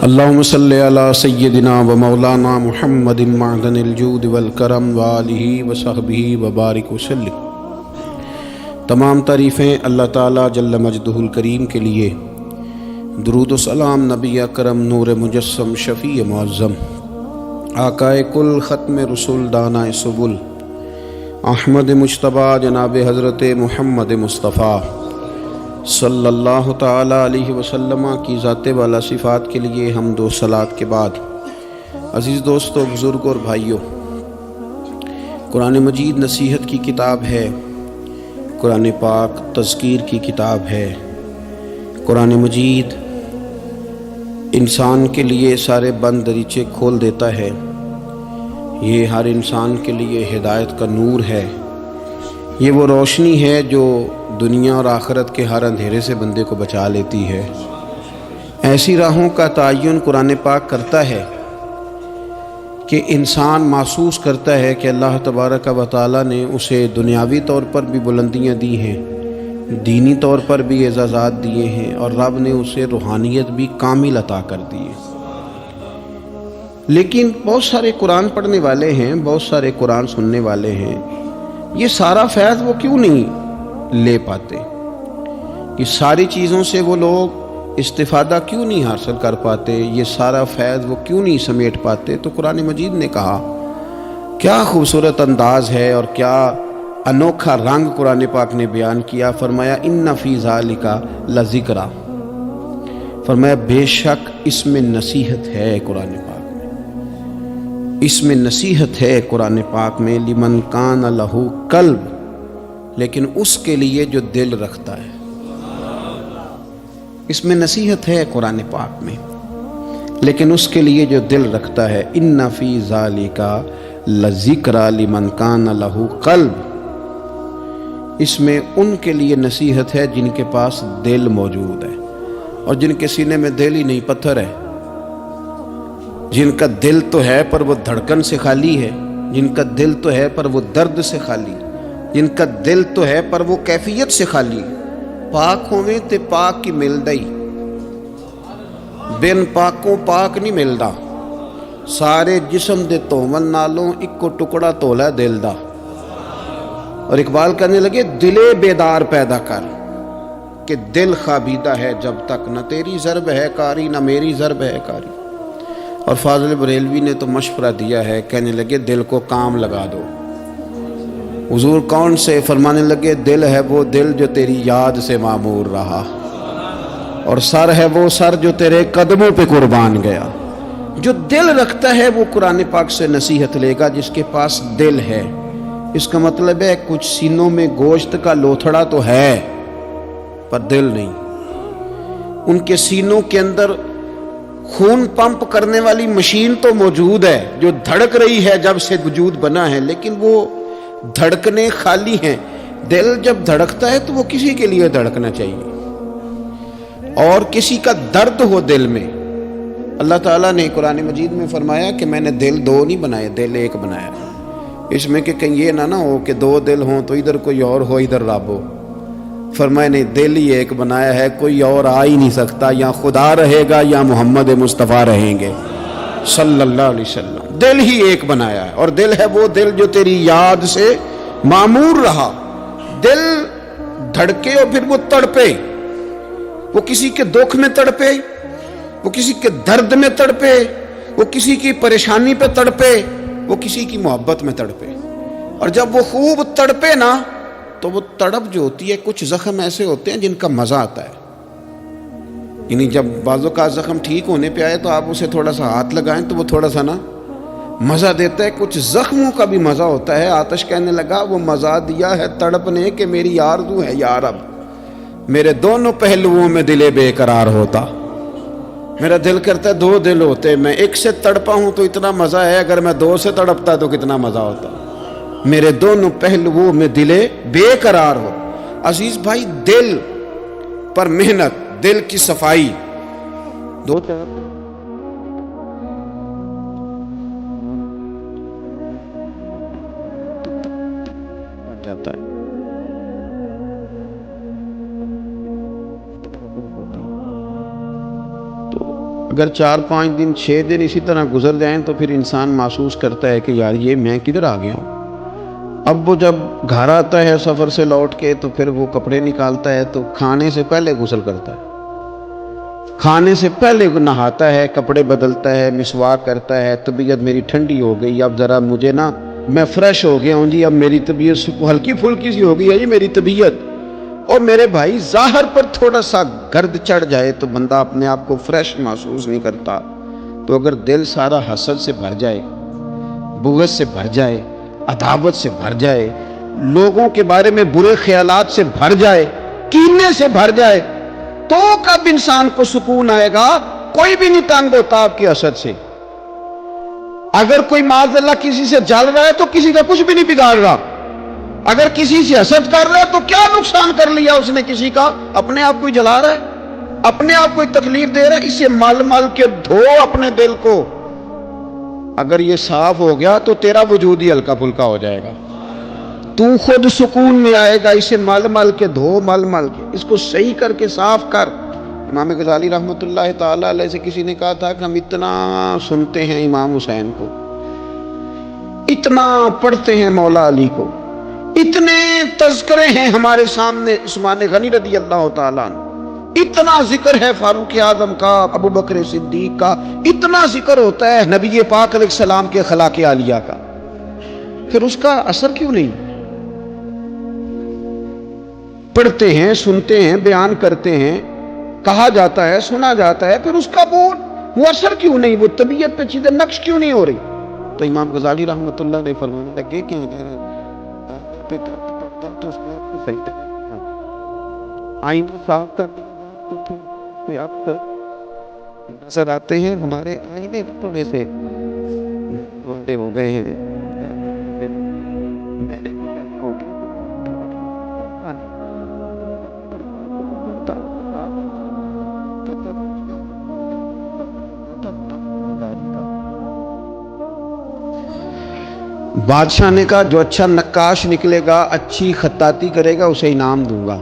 اللہم صلی علی سیدنا و مولانا محمد معدن الجود والکرم وآلہ وصحبہ وبارک وسلم۔ تمام تعریفیں اللہ تعالیٰ جل مجدہ الکریم کے لیے، درود و سلام نبی اکرم نور مجسم شفیع معظم آقائے کل ختم رسول دانائے سبل احمد مجتبیٰ جناب حضرت محمد مصطفیٰ صلی اللہ تعالیٰ علیہ وسلم کی ذات والا صفات کے لیے حمد و صلوات کے بعد، عزیز دوستو، بزرگ اور بھائیوں، قرآن مجید نصیحت کی کتاب ہے، قرآن پاک تذکیر کی کتاب ہے۔ قرآن مجید انسان کے لیے سارے بند دریچے کھول دیتا ہے۔ یہ ہر انسان کے لیے ہدایت کا نور ہے۔ یہ وہ روشنی ہے جو دنیا اور آخرت کے ہر اندھیرے سے بندے کو بچا لیتی ہے۔ ایسی راہوں کا تعین قرآن پاک کرتا ہے کہ انسان محسوس کرتا ہے کہ اللہ تبارک و تعالیٰ نے اسے دنیاوی طور پر بھی بلندیاں دی ہیں، دینی طور پر بھی اعزازات دیے ہیں، اور رب نے اسے روحانیت بھی کامل عطا کر دی ہے۔ لیکن بہت سارے قرآن پڑھنے والے ہیں، بہت سارے قرآن سننے والے ہیں، یہ سارا فیض وہ کیوں نہیں لے پاتے؟ یہ ساری چیزوں سے وہ لوگ استفادہ کیوں نہیں حاصل کر پاتے؟ یہ سارا فیض وہ کیوں نہیں سمیٹ پاتے؟ تو قرآن مجید نے کہا، کیا خوبصورت انداز ہے اور کیا انوکھا رنگ قرآن پاک نے بیان کیا۔ فرمایا ان فی ذالک لذکرا، فرمایا بے شک اس میں نصیحت ہے قرآن پاک میں، اس میں نصیحت ہے قرآن پاک میں، لمن کان لہ قلب، لیکن اس کے لیے جو دل رکھتا ہے۔ اس میں نصیحت ہے قرآن پاک میں، لیکن اس کے لیے جو دل رکھتا ہے۔ ان فی ذالک لذکرا لمن کان لہ قلب، اس میں ان کے لیے نصیحت ہے جن کے پاس دل موجود ہے، اور جن کے سینے میں دل ہی نہیں، پتھر ہے، جن کا دل تو ہے پر وہ دھڑکن سے خالی ہے، جن کا دل تو ہے پر وہ درد سے خالی، جن کا دل تو ہے پر وہ کیفیت سے خالی۔ پاک ہوویں تے پاک کی ملدا ہی، بن پاکوں پاک نہیں ملدا۔ سارے جسم دے تومن نالوں اکو ٹکڑا تولا دل دا۔ اور اقبال کہنے لگے، دلے بیدار پیدا کر کہ دل خوابیدہ ہے جب تک، نہ تیری ضرب ہے کاری نہ میری ضرب ہے کاری۔ اور فاضل بریلوی نے تو مشورہ دیا ہے، کہنے لگے دل کو کام لگا دو۔ حضور کون سے؟ فرمانے لگے دل ہے وہ دل جو تیری یاد سے معمور رہا، اور سر ہے وہ سر جو تیرے قدموں پہ قربان گیا۔ جو دل رکھتا ہے وہ قرآن پاک سے نصیحت لے گا، جس کے پاس دل ہے۔ اس کا مطلب ہے کچھ سینوں میں گوشت کا لوتھڑا تو ہے پر دل نہیں۔ ان کے سینوں کے اندر خون پمپ کرنے والی مشین تو موجود ہے جو دھڑک رہی ہے جب سے وجود بنا ہے، لیکن وہ دھڑکنے خالی ہیں۔ دل جب دھڑکتا ہے تو وہ کسی کے لیے دھڑکنا چاہیے، اور کسی کا درد ہو دل میں۔ اللہ تعالیٰ نے قرآن مجید میں فرمایا کہ میں نے دل دو نہیں بنائے، دل ایک بنایا۔ اس میں کہ کہیں یہ نہ ہو کہ دو دل ہوں تو ادھر کوئی اور ہو ادھر رب ہو۔ فرمایا نہیں، دل ہی ایک بنایا ہے، کوئی اور آ ہی نہیں سکتا، یا خدا رہے گا یا محمد مصطفیٰ رہیں گے صلی اللہ علیہ وسلم۔ دل ہی ایک بنایا ہے، اور دل ہے وہ دل جو تیری یاد سے معمور رہا۔ دل دھڑکے اور پھر وہ تڑپے، وہ کسی کے دکھ میں تڑپے، وہ کسی کے درد میں تڑپے، وہ کسی کی پریشانی پہ تڑپے، وہ کسی کی محبت میں تڑپے۔ اور جب وہ خوب تڑپے نا تو وہ تڑپ جو ہوتی ہے، کچھ زخم ایسے ہوتے ہیں جن کا مزہ آتا ہے۔ یعنی جب بعضوں کا زخم ٹھیک ہونے پہ آئے تو آپ اسے تھوڑا سا ہاتھ لگائیں تو وہ تھوڑا سا نا مزہ دیتا ہے۔ کچھ زخموں کا بھی مزہ ہوتا ہے۔ آتش کہنے لگا، وہ مزہ دیا ہے تڑپ نے کہ میری آرزو ہے یا رب، میرے دونوں پہلوؤں میں دل بے قرار ہوتا۔ میرا دل کرتا ہے دو دل ہوتے، میں ایک سے تڑپا ہوں تو اتنا مزہ ہے، اگر میں دو سے تڑپتا تو کتنا مزہ ہوتا۔ میرے دونوں پہلوؤں میں دل بے قرار ہو۔ عزیز بھائی، دل پر محنت، دل کی صفائی، دو جاتا ہے۔ اگر 4-5 دن 6 دن اسی طرح گزر جائیں تو پھر انسان محسوس کرتا ہے کہ یار یہ میں کدھر آ گیا ہوں۔ اب وہ جب گھر آتا ہے سفر سے لوٹ کے تو پھر وہ کپڑے نکالتا ہے تو کھانے سے پہلے غسل کرتا ہے، کھانے سے پہلے نہاتا ہے، کپڑے بدلتا ہے، مسواک کرتا ہے، طبیعت میری ٹھنڈی ہو گئی، اب ذرا مجھے نا میں فریش ہو گیا ہوں جی، اب میری طبیعت ہلکی پھلکی سی ہو گئی ہے جی میری طبیعت۔ اور میرے بھائی ظاہر پر تھوڑا سا گرد چڑھ جائے تو بندہ اپنے آپ کو فریش محسوس نہیں کرتا، تو اگر دل سارا حسد سے بھر جائے، بغض سے بھر جائے، عداوت سے بھر جائے، لوگوں کے بارے میں برے خیالات سے بھر جائے، کینے سے بھر جائے، تو کب انسان کو سکون آئے گا؟ کوئی بھی نہیں تنگ ہوتا آپ کی حسد سے۔ اگر کوئی معاذ اللہ کسی سے جل رہا ہے تو کسی کا کچھ بھی نہیں بگاڑ رہا، اگر کسی سے حسد کر رہا ہے تو کیا نقصان کر لیا اس نے کسی کا؟ اپنے آپ کو ہی جلا رہا ہے، اپنے آپ کو ہی تکلیف دے رہا ہے۔ اسے مل مل کے دھو اپنے دل کو، اگر یہ صاف ہو گیا تو تیرا وجود ہی ہلکا پھلکا ہو جائے گا، تو خود سکون میں آئے گا۔ اسے مل مل کے دھو، مل مل کے اس کو صحیح کر کے صاف کر۔ امام غزالی رحمۃ اللہ تعالی علیہ سے کسی نے کہا تھا کہ ہم اتنا سنتے ہیں امام حسین کو، اتنا پڑھتے ہیں مولا علی کو، اتنے تذکرے ہیں ہمارے سامنے عثمان غنی رضی اللہ تعالیٰ عنہ، اتنا ذکر ہے فاروق اعظم کا، ابو بکر صدیق کا، اتنا ذکر ہوتا ہے نبی پاک علیہ السلام کے اخلاق عالیہ کا، پھر اس کا اثر کیوں نہیں؟ پڑھتے ہیں، سنتے ہیں، بیان کرتے ہیں، کہا جاتا ہے، سنا جاتا ہے، پھر اس کا وہ اثر کیوں نہیں؟ وہ طبیعت پہ چیزیں نقش کیوں نہیں ہو رہی؟ تو امام غزالی رحمۃ اللہ علیہ فرمانے لگے کہ آئینہ صاف کرنے نظر آتے ہیں ہمارے آئینے تھوڑے سے بڑے ہو گئے ہیں۔ بادشاہ نے کہا جو اچھا نقاش نکلے گا، اچھی خطاطی کرے گا، اسے انعام دوں گا۔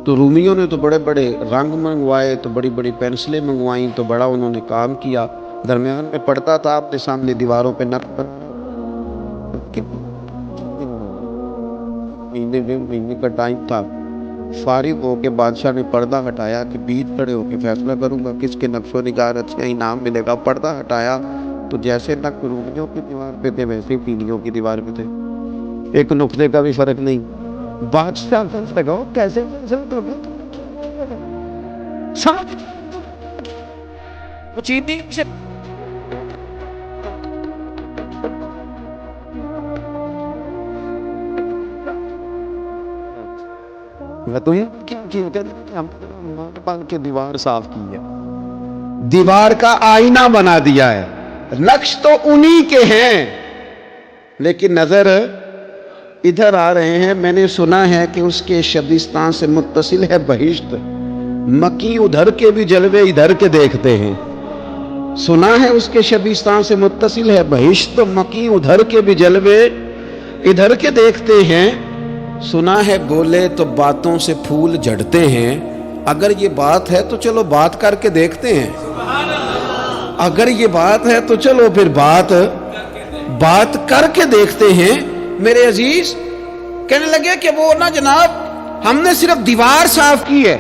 تو رومیوں نے تو بڑے بڑے رنگ منگوائے، تو بڑی بڑی پینسلیں منگوائیں، تو بڑا انہوں نے کام کیا۔ درمیان میں پڑتا تھا آپ کے سامنے دیواروں پہ مہینے کا ٹائم تھا، فارغ ہو کے بادشاہ نے پردہ ہٹایا کہ بیچ کھڑے ہو کے فیصلہ کروں گا کس کے نقش و نگار اچھا انعام ملے گا۔ پردہ ہٹایا تو جیسے نقش رومیوں کی دیوار پہ تھے ویسے پیلیوں کی دیوار پہ تھے، ایک نقطے کا بھی فرق نہیں۔ بادشاہ لگاؤ کیسے چینی سے کے دیوار صاف کی ہے، دیوار کا آئینہ بنا دیا ہے، نقش تو انہی کے ہیں، لیکن نظر ادھر آ رہے ہیں۔ میں نے سنا ہے کہ اس کے شبستان سے متصل ہے بہشت، مکی ادھر کے بھی جلوے ادھر کے دیکھتے ہیں۔ سنا ہے اس کے شبستان سے متصل ہے بہشت، مکی ادھر کے بھی جلوے ادھر کے دیکھتے ہیں۔ سنا ہے بولے تو باتوں سے پھول جھڑتے ہیں، اگر یہ بات ہے تو چلو بات کر کے دیکھتے ہیں، اگر یہ بات ہے تو چلو پھر بات کر کے دیکھتے ہیں۔ میرے عزیز کہنے لگے کہ وہ نا جناب ہم نے صرف دیوار صاف کی ہے،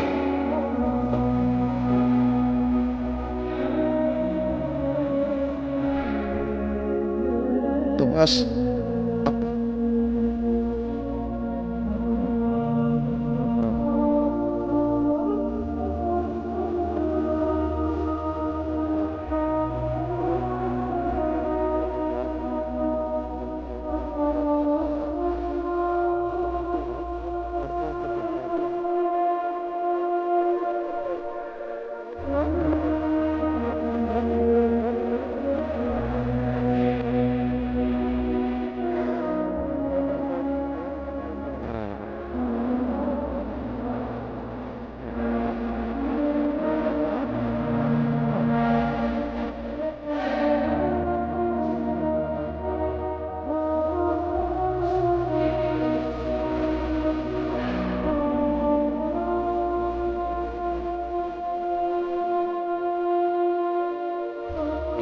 تو بس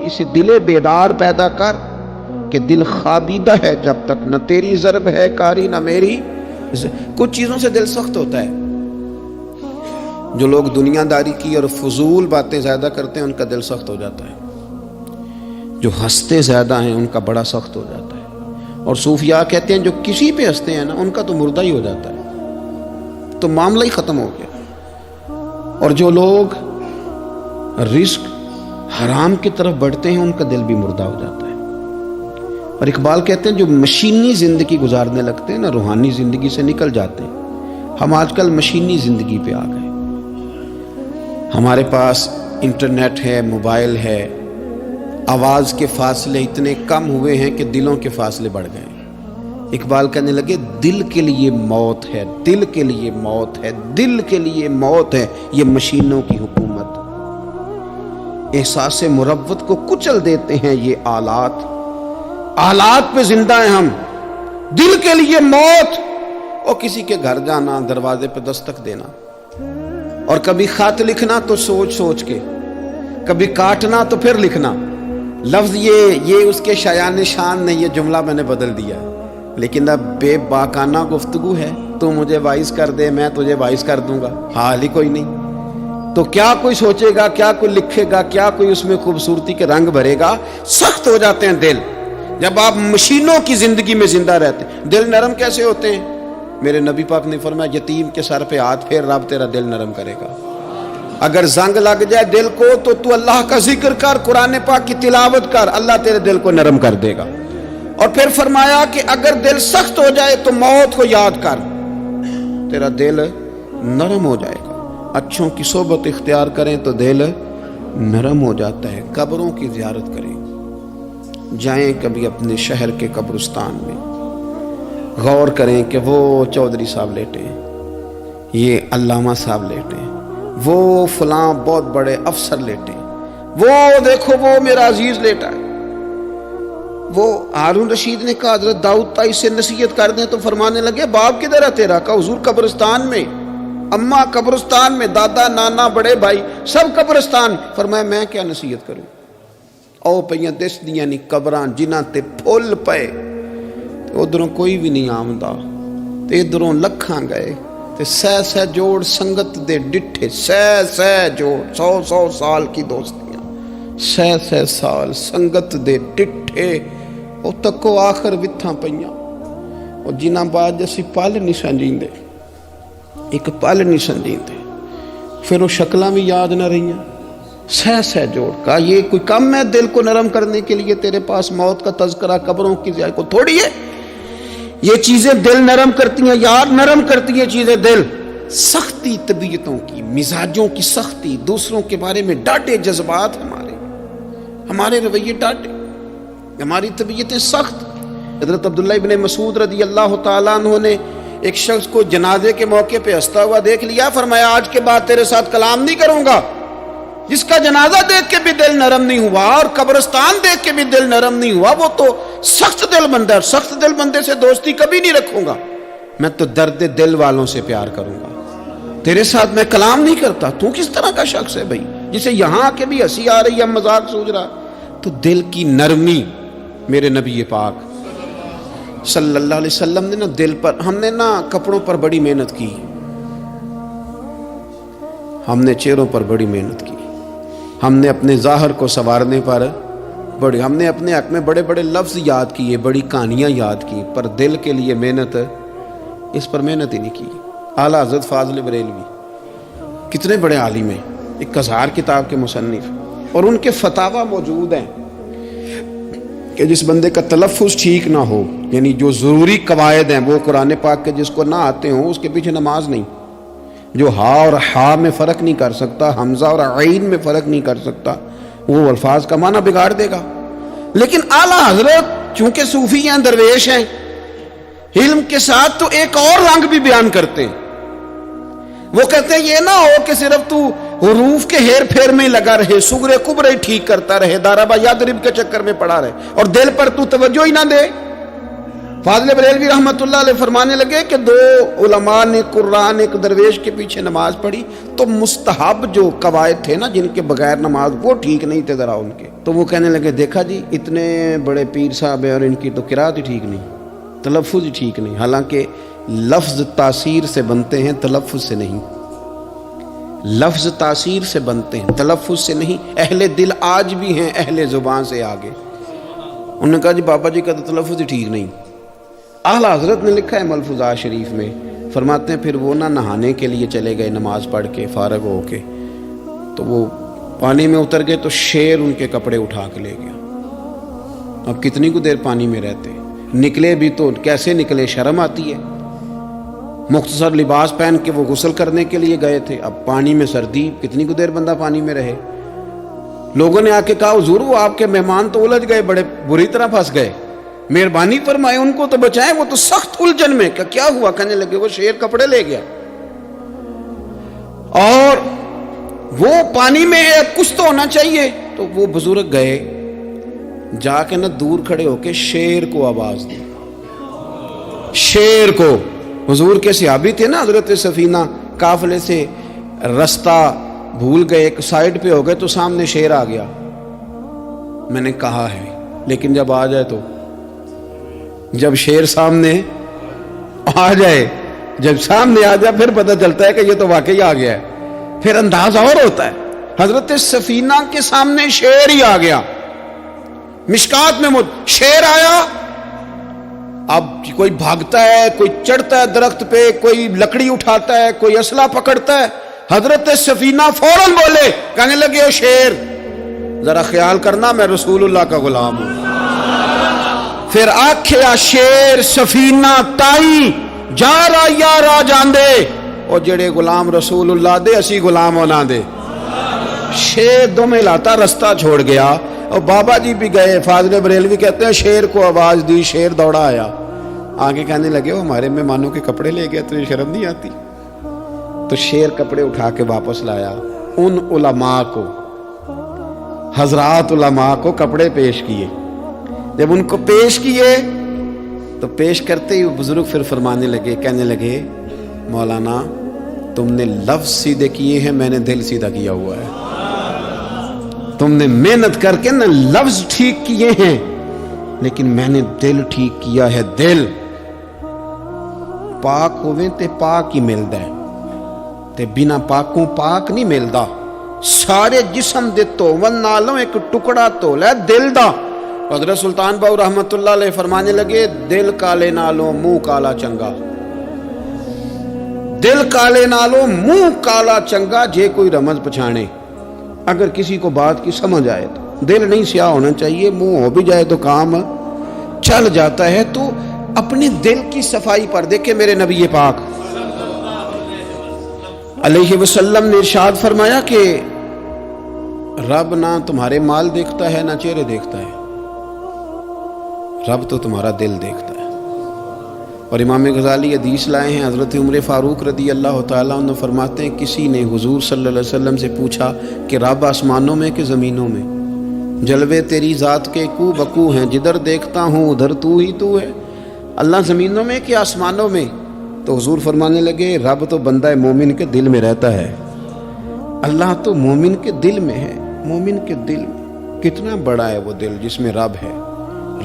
اسے دل بیدار پیدا کر کہ دل خوابیدہ ہے جب تک، نہ تیری ضرب ہے کاری نہ میری۔ کچھ چیزوں سے دل سخت ہوتا ہے، جو لوگ دنیا داری کی اور فضول باتیں زیادہ کرتے ہیں ان کا دل سخت ہو جاتا ہے، جو ہنستے زیادہ ہیں ان کا بڑا سخت ہو جاتا ہے، اور صوفیاء کہتے ہیں جو کسی پہ ہنستے ہیں نا ان کا تو مردہ ہی ہو جاتا ہے، تو معاملہ ہی ختم ہو گیا۔ اور جو لوگ رزق حرام کی طرف بڑھتے ہیں ان کا دل بھی مردہ ہو جاتا ہے۔ اور اقبال کہتے ہیں جو مشینی زندگی گزارنے لگتے ہیں نا، روحانی زندگی سے نکل جاتے ہیں۔ ہم آج کل مشینی زندگی پہ آ گئے، ہمارے پاس انٹرنیٹ ہے، موبائل ہے، آواز کے فاصلے اتنے کم ہوئے ہیں کہ دلوں کے فاصلے بڑھ گئے ہیں۔ اقبال کہنے لگے دل کے لیے موت ہے، دل کے لیے موت ہے، دل کے لیے موت ہے یہ مشینوں کی حکومت۔ احساس مروت کو کچل دیتے ہیں یہ آلات، آلات پہ زندہ ہیں ہم۔ دل کے لیے موت، اور کسی کے گھر جانا، دروازے پہ دستک دینا، اور کبھی خط لکھنا تو سوچ سوچ کے، کبھی کاٹنا تو پھر لکھنا۔ لفظ یہ اس کے شایان شان نے، یہ جملہ میں نے بدل دیا، لیکن اب بے باکانہ گفتگو ہے، تو مجھے وائس کر دے میں تجھے وائس کر دوں گا، حال ہی کوئی نہیں۔ تو کیا کوئی سوچے گا، کیا کوئی لکھے گا، کیا کوئی اس میں خوبصورتی کے رنگ بھرے گا؟ سخت ہو جاتے ہیں دل جب آپ مشینوں کی زندگی میں زندہ رہتے ہیں۔ دل نرم کیسے ہوتے ہیں؟ میرے نبی پاک نے فرمایا یتیم کے سر پہ ہاتھ پھیر، رب تیرا دل نرم کرے گا۔ اگر زنگ لگ جائے دل کو تو اللہ کا ذکر کر، قرآن پاک کی تلاوت کر، اللہ تیرے دل کو نرم کر دے گا۔ اور پھر فرمایا کہ اگر دل سخت ہو جائے تو موت کو یاد کر، تیرا دل نرم ہو جائے گا۔ اچھوں کی صحبت اختیار کریں تو دل نرم ہو جاتا ہے۔ قبروں کی زیارت کریں، جائیں کبھی اپنے شہر کے قبرستان میں، غور کریں کہ وہ چودھری صاحب لیٹے ہیں، یہ علامہ صاحب لیٹے ہیں، وہ فلاں بہت بڑے افسر لیٹے ہیں، وہ دیکھو وہ میرا عزیز لیٹا ہے۔ وہ ہارون رشید نے کہا حضرت داؤد تائی سے نصیحت کر دیں، تو فرمانے لگے باپ کدھر ہے تیرا؟ کہا حضور قبرستان میں، اماں قبرستان میں، دادا نانا بڑے بھائی سب قبرستان۔ فرمایا میں کیا نصیحت کروں؟ او پئیاں دس دیاں نہیں قبراں جنہاں تے پھل پئے، ادھروں کوئی بھی نہیں آمدا، تے ادھروں لکھاں گئے، تے سہ جوڑ سنگت دے ڈٹھے، سہ جوڑ 100 سال کی دوستیاں، سہ سال سنگت دے ڈٹھے، او تکو آخر وتھاں پئیاں، اور جنہاں بعد اسی پل نہیں سنجیندے، ایک پل نہیں سنجیندے، پھر وہ شکلاں بھی یاد نہ رہیاں، سہ جوڑ۔ کہا یہ کوئی کم ہے دل کو نرم کرنے کے لیے؟ تیرے پاس موت کا تذکرہ قبروں کی زیارت کو تھوڑی ہے؟ یہ چیزیں دل نرم کرتی ہیں یار، نرم کرتی ہیں چیزیں دل۔ سختی طبیعتوں کی، مزاجوں کی سختی، دوسروں کے بارے میں ڈاٹے جذبات، ہمارے رویے ڈاٹے، ہماری طبیعتیں سخت۔ حضرت عبداللہ ابن مسعود رضی اللہ تعالیٰ عنہ نے ایک شخص کو جنازے کے موقع پہ ہنستا ہوا دیکھ لیا، فرمایا آج کے بعد تیرے ساتھ کلام نہیں کروں گا۔ جس کا جنازہ دیکھ کے بھی دل نرم نہیں ہوا اور قبرستان دیکھ کے بھی دل نرم نہیں ہوا، وہ تو سخت دل بندہ ہے۔ سخت دل بندے سے دوستی کبھی نہیں رکھوں گا، میں تو درد دل والوں سے پیار کروں گا، تیرے ساتھ میں کلام نہیں کرتا۔ تو کس طرح کا شخص ہے بھائی جسے یہاں کے بھی ہنسی آ رہی ہے، مذاق سوچ رہا؟ تو دل کی نرمی، میرے نبی پاک صلی اللہ علیہ وسلم نے نا دل پر، ہم نے نا کپڑوں پر بڑی محنت کی، ہم نے چہروں پر بڑی محنت کی، ہم نے اپنے ظاہر کو سنوارنے پر بڑی، ہم نے اپنے حق میں بڑے بڑے لفظ یاد کیے، بڑی کہانیاں یاد کی، پر دل کے لیے محنت، اس پر محنت ہی نہیں کی۔ اعلیٰ حضرت فاضل بریلوی کتنے بڑے عالم ہیں، 1000 کتاب کے مصنف، اور ان کے فتاوی موجود ہیں کہ جس بندے کا تلفظ ٹھیک نہ ہو، یعنی جو ضروری قواعد ہیں وہ قرآن پاک کے جس کو نہ آتے ہوں اس کے پیچھے نماز نہیں، جو ہا اور ہا میں فرق نہیں کر سکتا، حمزہ اور عین میں فرق نہیں کر سکتا، وہ الفاظ کا معنی بگاڑ دے گا۔ لیکن اعلیٰ حضرت چونکہ صوفی ہیں، درویش ہیں، علم کے ساتھ تو ایک اور رنگ بھی بیان کرتے ہیں۔ وہ کہتے ہیں یہ نہ ہو کہ صرف تو حروف کے ہیر پھیر میں لگا رہے، صغرے کبرے ٹھیک کرتا رہے، دارابا یادرب کے چکر میں پڑا رہے، اور دل پر تو توجہ ہی نہ دے۔ فاضل بریلوی رحمۃ اللہ علیہ فرمانے لگے کہ دو علماء نے قرآن ایک درویش کے پیچھے نماز پڑھی تو مستحب جو قواعد تھے نا جن کے بغیر نماز وہ ٹھیک نہیں تھے ذرا ان کے، تو وہ کہنے لگے دیکھا جی اتنے بڑے پیر صاحب ہیں اور ان کی تو قرات ہی ٹھیک نہیں، تلفظ ہی ٹھیک نہیں، حالانکہ لفظ تاثیر سے بنتے ہیں تلفظ سے نہیں، لفظ تاثیر سے بنتے ہیں تلفظ سے نہیں۔ اہل دل آج بھی ہیں اہل زبان سے آگے، انہوں نے کہا جی بابا جی کا تو تلفظ ہی ٹھیک نہیں۔ اعلیٰ حضرت نے لکھا ہے ملفوظات شریف میں، فرماتے ہیں پھر وہ نہ نہانے کے لیے چلے گئے نماز پڑھ کے فارغ ہو کے، تو وہ پانی میں اتر گئے تو شیر ان کے کپڑے اٹھا کے لے گیا۔ اب کتنی کو دیر پانی میں رہتے، نکلے بھی تو کیسے نکلے، شرم آتی ہے۔ مختصر لباس پہن کے وہ غسل کرنے کے لیے گئے تھے، اب پانی میں سردی، کتنی کو دیر بندہ پانی میں رہے۔ لوگوں نے آ کے کہا حضور وہ آپ کے مہمان تو الجھ گئے، بڑے بری طرح پھنس گئے، مہربانی فرمائے ان کو تو بچائیں، وہ تو سخت الجھن میں۔ کیا ہوا؟ کہنے لگے وہ شیر کپڑے لے گیا اور وہ پانی میں ہے، کچھ تو ہونا چاہیے۔ تو وہ بزرگ گئے، جا کے نہ دور کھڑے ہو کے شیر کو آواز دی، شیر کو۔ حضور کے صحابی تھے نا حضرت سفینہ، قافلے سے رستہ بھول گئے، ایک سائیڈ پہ ہو گئے تو سامنے شیر آ گیا۔ میں نے کہا ہے لیکن جب آ جائے تو، جب شیر سامنے آ جائے، جب سامنے آ جائے پھر پتہ چلتا ہے کہ یہ تو واقعی آ گیا ہے، پھر انداز اور ہوتا ہے۔ حضرت سفینہ کے سامنے شیر ہی آ گیا، مشکات میں شیر آیا۔ اب کوئی بھاگتا ہے، کوئی چڑھتا ہے درخت پہ، کوئی لکڑی اٹھاتا ہے، کوئی اسلحہ پکڑتا ہے۔ حضرت سفینہ فوراً بولے، کہنے لگے او شیر ذرا خیال کرنا میں رسول اللہ کا غلام ہوں۔ پھر آکھیا شیر سفینہ تائی جا را یارا جاندے، اور جڑے غلام رسول اللہ دے اسی غلام ہونا دے۔ شیر دم ہلاتا رستہ چھوڑ گیا، اور بابا جی بھی گئے، فاضل بریلوی کہتے ہیں شیر کو آواز دی، شیر دوڑا آیا، آگے کہنے لگے وہ ہمارے مہمانوں کے کپڑے لے گیا، تجھے شرم نہیں آتی؟ تو شیر کپڑے اٹھا کے واپس لایا۔ ان علماء کو، حضرات علماء کو کپڑے پیش کیے، جب ان کو پیش کیے تو پیش کرتے ہی وہ بزرگ پھر فرمانے لگے، کہنے لگے مولانا تم نے لفظ سیدھے کیے ہیں، میں نے دل سیدھا کیا ہوا ہے۔ تم نے محنت کر کے نہ لفظ ٹھیک کیے ہیں لیکن میں نے دل ٹھیک کیا ہے۔ دل پاک ہوئے تے پاک ہی ملدا ہے، تے بنا پاکوں پاک نہیں ملدا۔ سارے جسم دے توون نالوں ایک ٹکڑا تولا ہے دل دا۔ حضرت سلطان باؤ رحمت اللہ علیہ فرمانے لگے دل کالے نالوں منہ کالا چنگا، دل کالے نالوں منہ کالا چنگا، جے کوئی رمز پچھانے۔ اگر کسی کو بات کی سمجھ آئے تو دل نہیں سیاہ ہونا چاہیے، منہ ہو بھی جائے تو کام چل جاتا ہے۔ تو اپنے دل کی صفائی پر دیکھیں میرے نبی پاک علیہ وسلم نے ارشاد فرمایا کہ رب نہ تمہارے مال دیکھتا ہے نہ چہرے دیکھتا ہے، رب تو تمہارا دل دیکھتا ہے۔ اور امام غزالی حدیث لائے ہیں، حضرت عمر فاروق رضی اللہ تعالیٰ عنہ فرماتے ہیں کسی نے حضور صلی اللہ علیہ وسلم سے پوچھا کہ رب آسمانوں میں کہ زمینوں میں؟ جلوے تیری ذات کے کو بکو ہیں، جدھر دیکھتا ہوں ادھر تو ہی تو ہے۔ اللہ زمینوں میں کہ آسمانوں میں؟ تو حضور فرمانے لگے رب تو بندہ مومن کے دل میں رہتا ہے، اللہ تو مومن کے دل میں ہے۔ مومن کے دل میں کتنا بڑا ہے وہ دل جس میں رب ہے،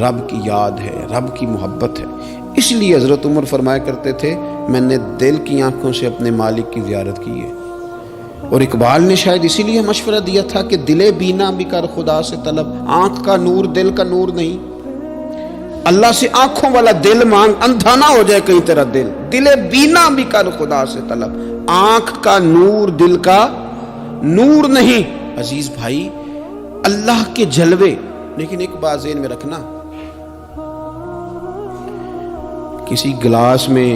رب کی یاد ہے، رب کی محبت ہے۔ اس لیے حضرت عمر فرمایا کرتے تھے میں نے دل کی آنکھوں سے اپنے مالک کی زیارت کی ہے۔ اور اقبال نے شاید اسی لیے مشورہ دیا تھا کہ دل بینا بھی کر خدا سے طلب، آنکھ کا نور دل کا نور نہیں، اللہ سے آنکھوں والا دل مانگ، اندھا نہ ہو جائے کہیں تیرا دل۔ دل بینا بھی کر خدا سے طلب، آنکھ کا نور دل کا نور نہیں۔ عزیز بھائی اللہ کے جلوے، لیکن ایک بات ذہن میں رکھنا، کسی گلاس میں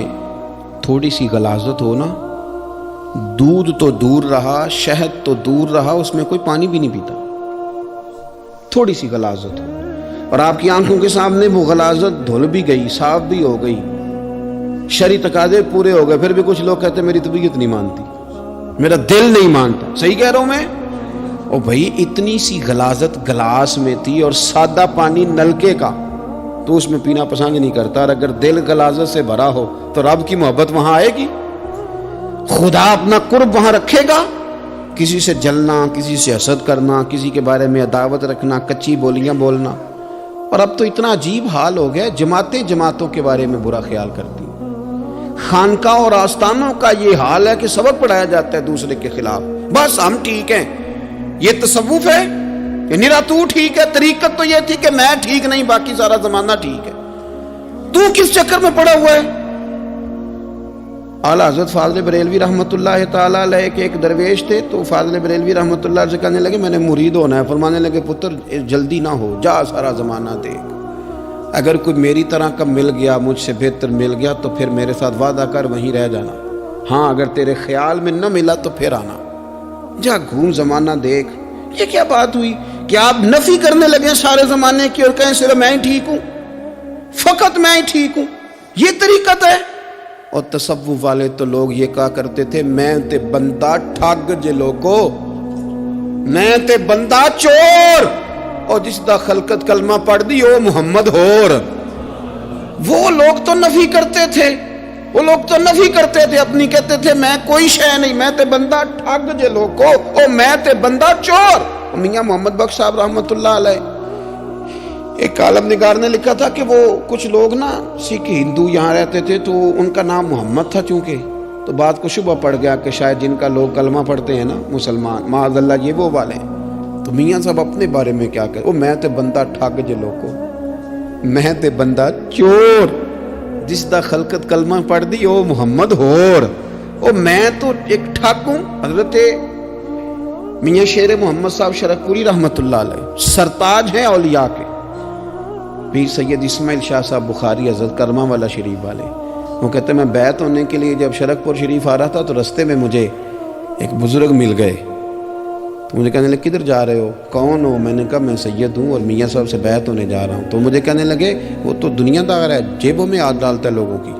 تھوڑی سی غلاظت ہو نا، دودھ تو دور رہا، شہد تو دور رہا، اس میں کوئی پانی بھی نہیں پیتا، تھوڑی سی غلاظت ہو، اور آپ کی آنکھوں کے سامنے وہ غلاظت دھل بھی گئی، صاف بھی ہو گئی، شرعی تقاضے پورے ہو گئے، پھر بھی کچھ لوگ کہتے ہیں میری طبیعت نہیں مانتی، میرا دل نہیں مانتا۔ صحیح کہہ رہا ہوں میں؟ اور بھائی اتنی سی غلاظت گلاس میں تھی اور سادہ پانی نلکے کا، تو تو اس میں پینا پسند نہیں کرتا، اور اگر دل غلاظت سے بھرا ہو تو رب کی محبت وہاں آئے گی، خدا اپنا قرب وہاں رکھے گا؟ کسی سے جلنا، کسی سے حسد کرنا، کسی کے بارے میں عداوت رکھنا، کچی بولیاں بولنا. اور اب تو اتنا عجیب حال ہو گیا، جماعتیں جماعتوں کے بارے میں برا خیال کرتی ہیں. خانقاہ اور آستانوں کا یہ حال ہے کہ سبق پڑھایا جاتا ہے دوسرے کے خلاف. بس ہم ٹھیک ہیں. یہ تصوف ہے کہ نرا تو ٹھیک ہے؟ طریقت تو یہ تھی کہ میں ٹھیک نہیں، باقی سارا زمانہ ٹھیک ہے. تو کس چکر میں پڑا ہوا ہے؟ اعلیٰ حضرت فاضل بریلوی رحمۃ اللہ تعالیٰ علیہ کے ایک درویش تھے، تو فاضل بریلوی رحمۃ اللہ سے کہنے لگے میں نے مرید ہونا ہے. فرمانے لگے پتر جلدی نہ ہو، جا سارا زمانہ دیکھ، اگر کوئی میری طرح کا مل گیا، مجھ سے بہتر مل گیا تو پھر میرے ساتھ وعدہ کر وہیں رہ جانا. ہاں اگر تیرے خیال میں نہ ملا تو پھر آنا. جا گھوم زمانہ دیکھ. یہ کیا بات ہوئی کہ آپ نفی کرنے لگے سارے زمانے کی اور کہیں صرف میں ہی ٹھیک ہوں، فقط میں ہی ٹھیک ہوں؟ یہ طریقت ہے؟ اور تصوف والے تو لوگ یہ کہا کرتے تھے میں تے بندہ ٹھگ جے لوگو، میں تے بندہ چور، اور جس دا خلقت کلمہ پڑھ دی او محمد ہور. وہ لوگ تو نفی کرتے تھے، وہ لوگ تو نفی کرتے تھے اپنی، کہتے تھے میں کوئی شے نہیں، میں تے بندہ ٹھگ جے لوگو، او میں تے بندہ چور. میاں محمد بخش صاحب رحمۃ اللہ علیہ، ایک کالم نگار نے لکھا تھا کہ وہ کچھ لوگ نا سکھ ہندو یہاں رہتے تھے تو ان کا نام محمد تھا چونکہ، تو بات کو شبہ پڑ گیا کہ شاید جن کا لوگ کلمہ پڑھتے ہیں نا مسلمان، معاذ اللہ یہ وہ والے. تو میاں صاحب اپنے بارے میں کیا کہتے، وہ میں تے بندہ ٹھگ جے لوگو، میں تے بندہ چور، جس دا خلقت کلمہ پڑھ دی او محمد ہور. او میں تو ایک ٹھگ ہوں. حضرت میاں شیر محمد صاحب شرف پوری رحمۃ اللہ علیہ سرتاج ہیں اولیاء کے، پیر سید اسماعیل شاہ صاحب بخاری حضرت کرما والا شریف والے. وہ کہتے ہیں میں بیعت ہونے کے لیے جب شرک پور شریف آ رہا تھا تو رستے میں مجھے ایک بزرگ مل گئے، تو مجھے کہنے لگے کدھر جا رہے ہو، کون ہو؟ میں نے کہا میں سید ہوں اور میاں صاحب سے بیعت ہونے جا رہا ہوں. تو مجھے کہنے لگے وہ تو دنیا دار ہے، جیبوں میں ہاتھ ڈالتا ہے لوگوں کی،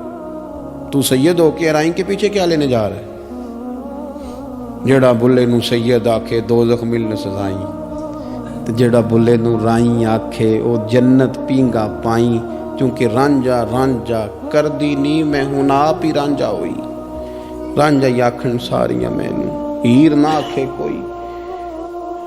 تو سید ہو کے ارائیں کے پیچھے کیا لینے جا رہا ہے؟ جڑا بلے نو سید آکھے دوزخ ملن سزائیں، تے جڑا بلے نو رائیں آکھے او جنت پینگا پائیں. چونکہ رانجا رانجا کر دی نی میں ہوں آپ ہی رانجا ہوئی، رانجا آکھن ساریاں مینوں ہیر نہ آکھے کوئی.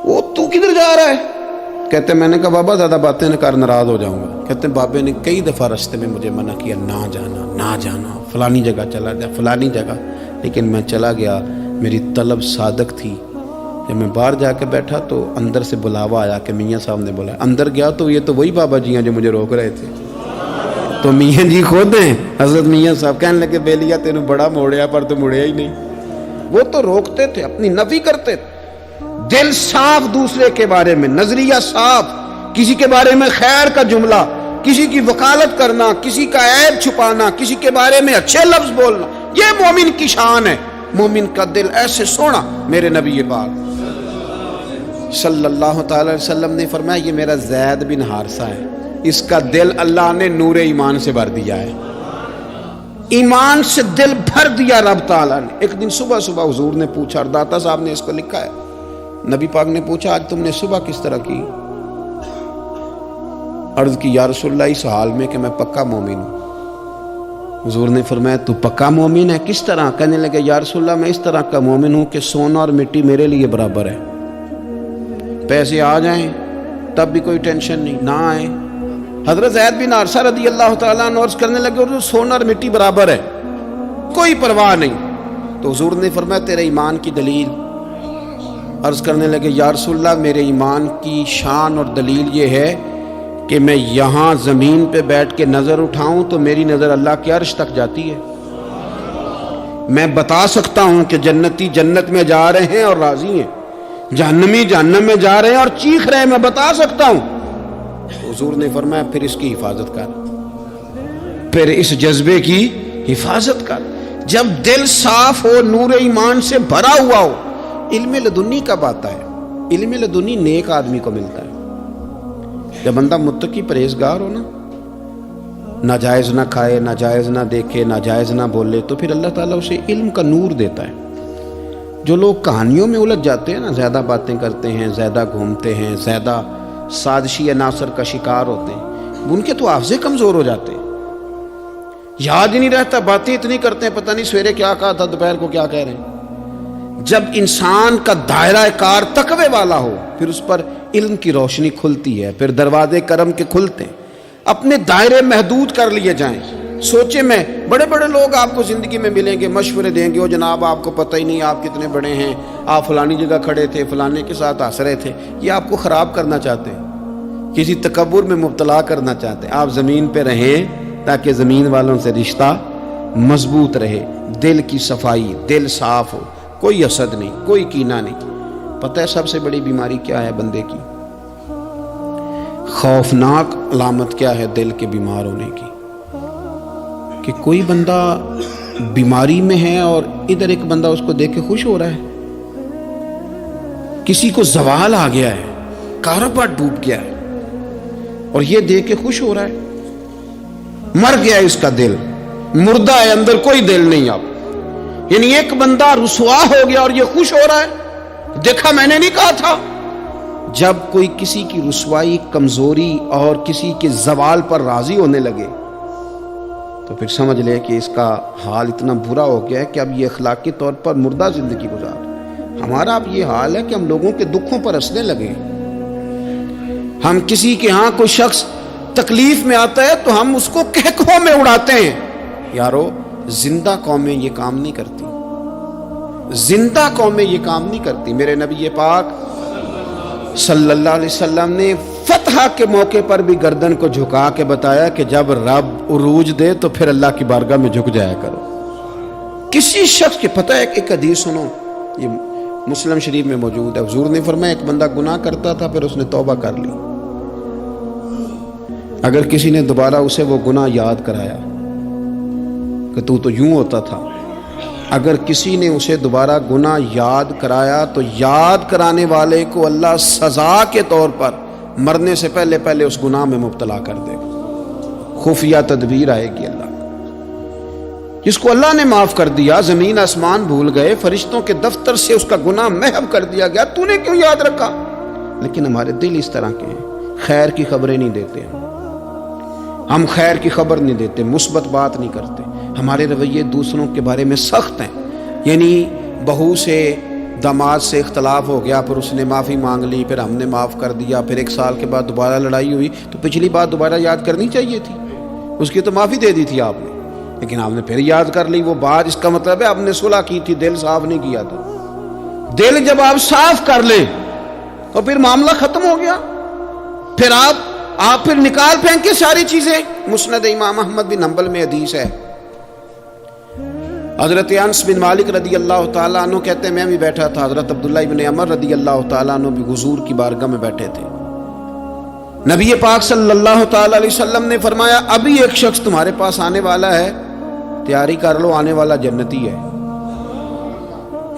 وہ تو کدھر جا رہا ہے؟ کہتے میں نے کہا بابا زیادہ باتیں نہ کر، ناراض ہو جاؤں گا. کہتے بابے نے کئی دفعہ رستے میں مجھے منع کیا، نہ جانا نہ جانا، فلانی جگہ چلا جا فلانی جگہ، لیکن میں چلا گیا. میری طلب صادق تھی. جب میں باہر جا کے بیٹھا تو اندر سے بلاوا آیا کہ میاں صاحب نے بولا. اندر گیا تو یہ تو وہی بابا جی ہیں جو مجھے روک رہے تھے. تو میاں جی خود ہیں حضرت میاں صاحب. کہنے لگے بیلیا تینوں بڑا موڑیا پر تو مڑیا ہی نہیں. وہ تو روکتے تھے، اپنی نفی کرتے تھے. دل صاف دوسرے کے بارے میں، نظریہ صاف، کسی کے بارے میں خیر کا جملہ، کسی کی وکالت کرنا، کسی کا عیب چھپانا، کسی کے بارے میں اچھے لفظ بولنا، یہ مومن کی شان ہے. مومن کا دل ایسے سونا. میرے نبی پاک صلی اللہ تعالی علیہ وسلم نے فرمایا یہ میرا زید بن حارثہ ہے، اس کا دل اللہ نے نور ایمان سے بھر دیا ہے. ایمان سے دل بھر دیا رب تعالیٰ نے. ایک دن صبح صبح حضور نے پوچھا، اور داتا صاحب نے اس کو لکھا ہے، نبی پاک نے پوچھا آج تم نے صبح کس طرح کی؟ عرض کی یا رسول اللہ اس حال میں کہ میں پکا مومن ہوں. حضور نے فرمایا تو پکا مومن ہے، کس طرح؟ کہنے لگے یا رسول اللہ میں اس طرح کا مومن ہوں کہ سونا اور مٹی میرے لیے برابر ہے، پیسے آ جائیں تب بھی کوئی ٹینشن نہیں، نہ آئے. حضرت زید بن حارثہ رضی اللہ تعالیٰ عنہ عرض کرنے لگے اور سونا اور مٹی برابر ہے، کوئی پرواہ نہیں. تو حضور نے فرمایا تیرے ایمان کی دلیل؟ عرض کرنے لگے یا رسول اللہ میرے ایمان کی شان اور دلیل یہ ہے کہ میں یہاں زمین پہ بیٹھ کے نظر اٹھاؤں تو میری نظر اللہ کے عرش تک جاتی ہے. میں بتا سکتا ہوں کہ جنتی جنت میں جا رہے ہیں اور راضی ہیں، جہنمی جہنم میں جا رہے ہیں اور چیخ رہے ہیں، میں بتا سکتا ہوں. حضور نے فرمایا پھر اس کی حفاظت کر، پھر اس جذبے کی حفاظت کر. جب دل صاف ہو، نور ایمان سے بھرا ہوا ہو. علم لدنی کب آتا ہے؟ علم لدنی نیک آدمی کو ملتا ہے جب بندہ متقی پرہیزگار ہو نا، ناجائز نہ کھائے، ناجائز نہ دیکھے، ناجائز نہ بولے، تو پھر اللہ تعالیٰ اسے علم کا نور دیتا ہے. جو لوگ کہانیوں میں الجھ جاتے ہیں نا، زیادہ باتیں کرتے ہیں، زیادہ گھومتے ہیں، زیادہ سازشی عناصر کا شکار ہوتے ہیں، ان کے تو حافظے کمزور ہو جاتے ہیں، یاد ہی نہیں رہتا، باتیں اتنی کرتے ہیں پتہ نہیں سویرے کیا کہا تھا، دوپہر کو کیا کہہ رہے ہیں۔ جب انسان کا دائرہ کار تقوی والا ہو پھر اس پر علم کی روشنی کھلتی ہے، پھر دروازے کرم کے کھلتے ہیں، اپنے دائرے محدود کر لیے جائیں۔ سوچے میں بڑے بڑے لوگ آپ کو زندگی میں ملیں گے، مشورے دیں گے، وہ جناب آپ کو پتہ ہی نہیں آپ کتنے بڑے ہیں، آپ فلانی جگہ کھڑے تھے، فلانے کے ساتھ ہنس رہے تھے، یہ آپ کو خراب کرنا چاہتے ہیں، کسی تکبر میں مبتلا کرنا چاہتے ہیں۔ آپ زمین پہ رہیں تاکہ زمین والوں سے رشتہ مضبوط رہے، دل کی صفائی، دل صاف ہو، کوئی حسد نہیں، کوئی کینہ نہیں۔ پتہ ہے سب سے بڑی بیماری کیا ہے بندے کی؟ خوفناک علامت کیا ہے دل کے بیمار ہونے کی؟ کہ کوئی بندہ بیماری میں ہے اور ادھر ایک بندہ اس کو دیکھ کے خوش ہو رہا ہے، کسی کو زوال آ گیا ہے، کاروبار ڈوب گیا ہے اور یہ دیکھ کے خوش ہو رہا ہے، مر گیا ہے اس کا دل، مردہ ہے، اندر کوئی دل نہیں اب۔ یعنی ایک بندہ رسوا ہو گیا اور یہ خوش ہو رہا ہے، دیکھا میں نے نہیں کہا تھا۔ جب کوئی کسی کی رسوائی، کمزوری اور کسی کے زوال پر راضی ہونے لگے تو پھر سمجھ لے کہ اس کا حال اتنا برا ہو گیا ہے کہ اب یہ اخلاقی طور پر مردہ زندگی گزار۔ ہمارا اب یہ حال ہے کہ ہم لوگوں کے دکھوں پر ہنسنے لگے، ہم کسی کے ہاں کوئی شخص تکلیف میں آتا ہے تو ہم اس کو کہکہوں میں اڑاتے ہیں۔ یارو زندہ قومیں یہ کام نہیں کرتی، زندہ قومیں یہ کام نہیں کرتی۔ میرے نبی پاک صلی اللہ علیہ وسلم نے فتح کے موقع پر بھی گردن کو جھکا کے بتایا کہ جب رب عروج دے تو پھر اللہ کی بارگاہ میں جھک جایا کرو۔ کسی شخص کے پتہ ہے، ایک حدیث سنو، یہ مسلم شریف میں موجود ہے، حضور نے فرمایا ایک بندہ گناہ کرتا تھا پھر اس نے توبہ کر لی، اگر کسی نے دوبارہ اسے وہ گناہ یاد کرایا کہ تو یوں ہوتا تھا، اگر کسی نے اسے دوبارہ گناہ یاد کرایا تو یاد کرانے والے کو اللہ سزا کے طور پر مرنے سے پہلے پہلے اس گناہ میں مبتلا کر دے گا۔ خفیہ تدبیر آئے گی اللہ کی۔ جس کو اللہ نے معاف کر دیا، زمین آسمان بھول گئے، فرشتوں کے دفتر سے اس کا گناہ محو کر دیا گیا، تو نے کیوں یاد رکھا؟ لیکن ہمارے دل اس طرح کے ہیں، خیر کی خبریں نہیں دیتے ہم خیر کی خبر نہیں دیتے، مثبت بات نہیں کرتے، ہمارے رویے دوسروں کے بارے میں سخت ہیں۔ یعنی بہو سے، داماد سے اختلاف ہو گیا، پھر اس نے معافی مانگ لی، پھر ہم نے معاف کر دیا، پھر ایک سال کے بعد دوبارہ لڑائی ہوئی تو پچھلی بات دوبارہ یاد کرنی چاہیے تھی، اس کی تو معافی دے دی تھی آپ نے، لیکن آپ نے پھر یاد کر لی وہ بات۔ اس کا مطلب ہے آپ نے صلح کی تھی، دل صاف نہیں کیا تھا۔ دل جب آپ صاف کر لیں تو پھر معاملہ ختم ہو گیا، پھر آپ پھر نکال پھینک کے ساری چیزیں۔ مسند امام احمد بن حنبل میں حدیث ہے، حضرت انس بن مالک رضی اللہ تعالیٰ عنہ کہتے ہیں میں بھی بیٹھا تھا، حضرت عبداللہ بن عمر رضی اللہ تعالیٰ عنہ بھی حضور کی بارگاہ میں بیٹھے تھے۔ نبی پاک صلی اللہ تعالیٰ علیہ وسلم نے فرمایا ابھی ایک شخص تمہارے پاس آنے والا ہے، تیاری کر لو، آنے والا جنتی ہے۔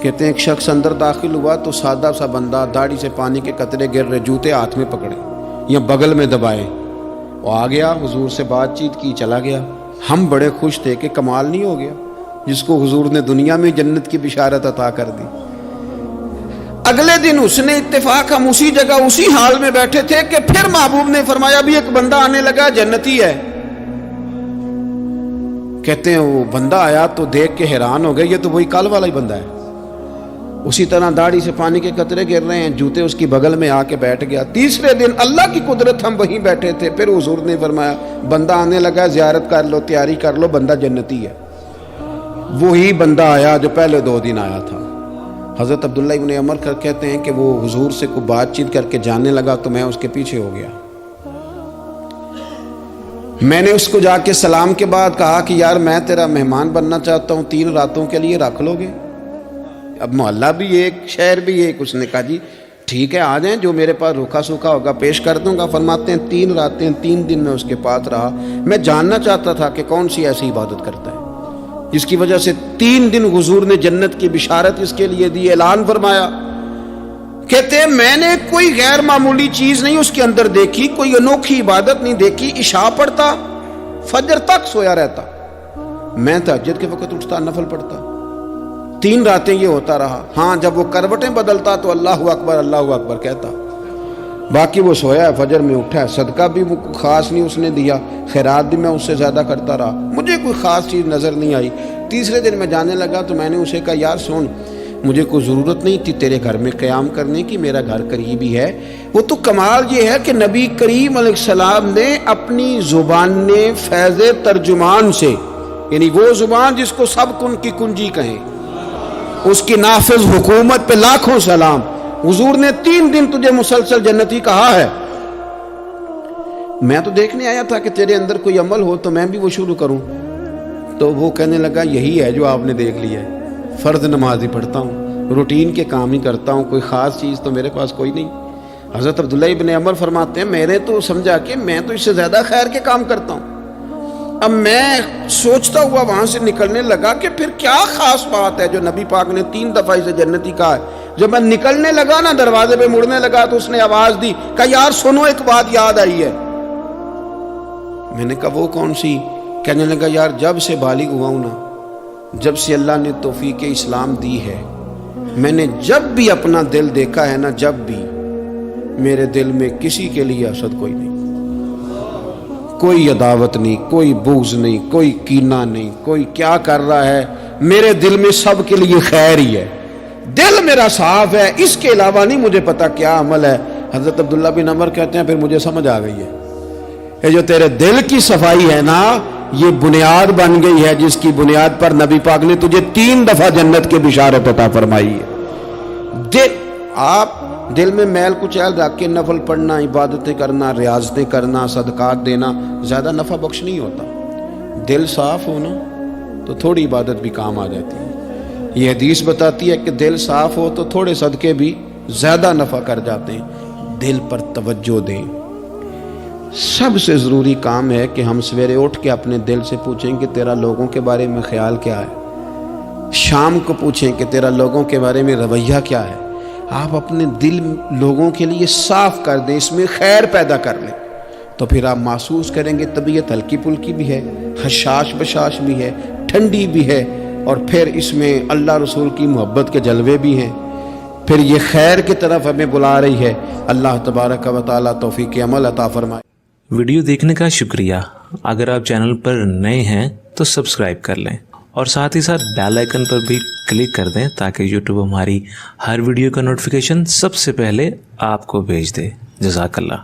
کہتے ہیں ایک شخص اندر داخل ہوا تو سادہ سا بندہ، داڑھی سے پانی کے قطرے گر رہے، جوتے ہاتھ میں پکڑے یا بغل میں دبائے، وہ آ گیا، حضور سے بات چیت کی، چلا گیا۔ ہم بڑے خوش تھے کہ کمال نہیں ہو گیا، جس کو حضور نے دنیا میں جنت کی بشارت عطا کر دی۔ اگلے دن اس نے اتفاق، ہم اسی جگہ اسی حال میں بیٹھے تھے کہ پھر محبوب نے فرمایا ابھی ایک بندہ آنے لگا، جنتی ہے۔ کہتے ہیں وہ بندہ آیا تو دیکھ کے حیران ہو گئے، یہ تو وہی کل والا ہی بندہ ہے، اسی طرح داڑھی سے پانی کے قطرے گر رہے ہیں، جوتے اس کی بغل میں آ کے بیٹھ گیا۔ تیسرے دن اللہ کی قدرت ہم وہیں بیٹھے تھے، پھر حضور نے فرمایا بندہ آنے لگا، زیارت کر لو، تیاری کر لو، بندہ جنتی ہے۔ وہی بندہ آیا جو پہلے 2 دن آیا تھا۔ حضرت عبداللہ ابن عمر کہتے ہیں کہ وہ حضور سے کوئی بات چیت کر کے جاننے لگا تو میں اس کے پیچھے ہو گیا۔ میں نے اس کو جا کے سلام کے بعد کہا کہ یار میں تیرا مہمان بننا چاہتا ہوں، 3 راتوں کے لیے رکھ لو گے؟ اب محلہ بھی ایک، شہر بھی ایک۔ اس نے کہا جی ٹھیک ہے آ جائیں، جو میرے پاس روکھا سوکھا ہوگا پیش کر دوں گا۔ فرماتے ہیں 3 راتیں 3 دن میں اس کے پاس رہا، میں جاننا چاہتا تھا کہ کون سی ایسی عبادت کرتا ہے جس کی وجہ سے 3 دن حضور نے جنت کی بشارت اس کے لیے دی، اعلان فرمایا۔ کہتے ہیں میں نے کوئی غیر معمولی چیز نہیں اس کے اندر دیکھی، کوئی انوکھی عبادت نہیں دیکھی۔ عشاء پڑھتا، فجر تک سویا رہتا، میں تہجد کے وقت اٹھتا، نفل پڑھتا۔ 3 راتیں یہ ہوتا رہا۔ ہاں جب وہ کروٹیں بدلتا تو اللہ اکبر کہتا، باقی وہ سویا ہے، فجر میں اٹھا ہے، صدقہ بھی خاص نہیں اس نے دیا، خیرات بھی میں اس سے زیادہ کرتا رہا، مجھے کوئی خاص چیز نظر نہیں آئی۔ تیسرے دن میں جانے لگا تو میں نے اسے کہا یار سن، مجھے کوئی ضرورت نہیں تھی تیرے گھر میں قیام کرنے کی، میرا گھر قریب ہی ہے۔ وہ تو کمال یہ ہے کہ نبی کریم علیہ السلام نے اپنی زبان نے فیض ترجمان سے، یعنی وہ زبان جس کو سب کن کی کنجی کہیں، اس کی نافذ حکومت پہ لاکھوں سلام، حضور نے 3 دن تجھے مسلسل جنتی کہا ہے۔ میں تو دیکھنے آیا تھا کہ تیرے اندر کوئی عمل ہو تو میں بھی وہ شروع کروں۔ تو وہ کہنے لگا یہی ہے جو آپ نے دیکھ لیا ہے، فرض نماز ہی پڑھتا ہوں، روٹین کے کام ہی کرتا ہوں، کوئی خاص چیز تو میرے پاس کوئی نہیں۔ حضرت عبداللہ ابن عمر فرماتے ہیں میں نے تو سمجھا کہ میں تو اس سے زیادہ خیر کے کام کرتا ہوں۔ اب میں سوچتا ہوا وہاں سے نکلنے لگا کہ پھر کیا خاص بات ہے جو نبی پاک نے 3 دفعہ اسے جنتی کہا ہے۔ جب میں نکلنے لگا نا، دروازے پہ مڑنے لگا تو اس نے آواز دی، کہا یار سنو ایک بات یاد آئی ہے۔ میں نے کہا وہ کون سی؟ کہنے لگا یار جب سے بالغ ہوا ہوں نا، جب سے اللہ نے توفیق اسلام دی ہے، میں نے جب بھی اپنا دل دیکھا ہے نا، جب بھی میرے دل میں کسی کے لیے حسد کوئی نہیں، کوئی عداوت نہیں، کوئی بغض نہیں، کوئی کینہ نہیں، کوئی کیا کر رہا ہے، میرے دل میں سب کے لیے خیر ہی ہے، دل میرا صاف ہے، اس کے علاوہ نہیں مجھے پتا کیا عمل ہے۔ حضرت عبداللہ بن عمر کہتے ہیں پھر مجھے سمجھ آ گئی ہے، یہ جو تیرے دل کی صفائی ہے نا، یہ بنیاد بن گئی ہے جس کی بنیاد پر نبی پاک نے تجھے 3 دفعہ جنت کی بشارت عطا فرمائی ہے۔ دل، آپ دل میں میل کچیل رکھ کے نفل پڑھنا، عبادتیں کرنا، ریاضتیں کرنا، صدقات دینا زیادہ نفع بخش نہیں ہوتا۔ دل صاف ہونا تو تھوڑی عبادت بھی کام آ جاتی ہے۔ یہ حدیث بتاتی ہے کہ دل صاف ہو تو تھوڑے صدقے بھی زیادہ نفع کر جاتے ہیں۔ دل پر توجہ دیں۔ سب سے ضروری کام ہے کہ ہم سویرے اٹھ کے اپنے دل سے پوچھیں کہ تیرا لوگوں کے بارے میں خیال کیا ہے، شام کو پوچھیں کہ تیرا لوگوں کے بارے میں رویہ کیا ہے۔ آپ اپنے دل لوگوں کے لیے صاف کر دیں، اس میں خیر پیدا کر لیں، تو پھر آپ محسوس کریں گے طبیعت ہلکی پھلکی بھی ہے، حشاش بشاش بھی ہے، ٹھنڈی بھی ہے، اور پھر اس میں اللہ رسول کی محبت کے جلوے بھی ہیں۔ پھر یہ خیر کی طرف ہمیں بلا رہی ہے۔ اللہ تبارک و تعالیٰ توفیق عمل عطا فرمائے۔ ویڈیو دیکھنے کا شکریہ۔ اگر آپ چینل پر نئے ہیں تو سبسکرائب کر لیں اور ساتھ ہی ساتھ بیل آئیکن پر بھی کلک کر دیں تاکہ یوٹیوب ہماری ہر ویڈیو کا نوٹیفیکیشن سب سے پہلے آپ کو بھیج دے۔ جزاک اللہ۔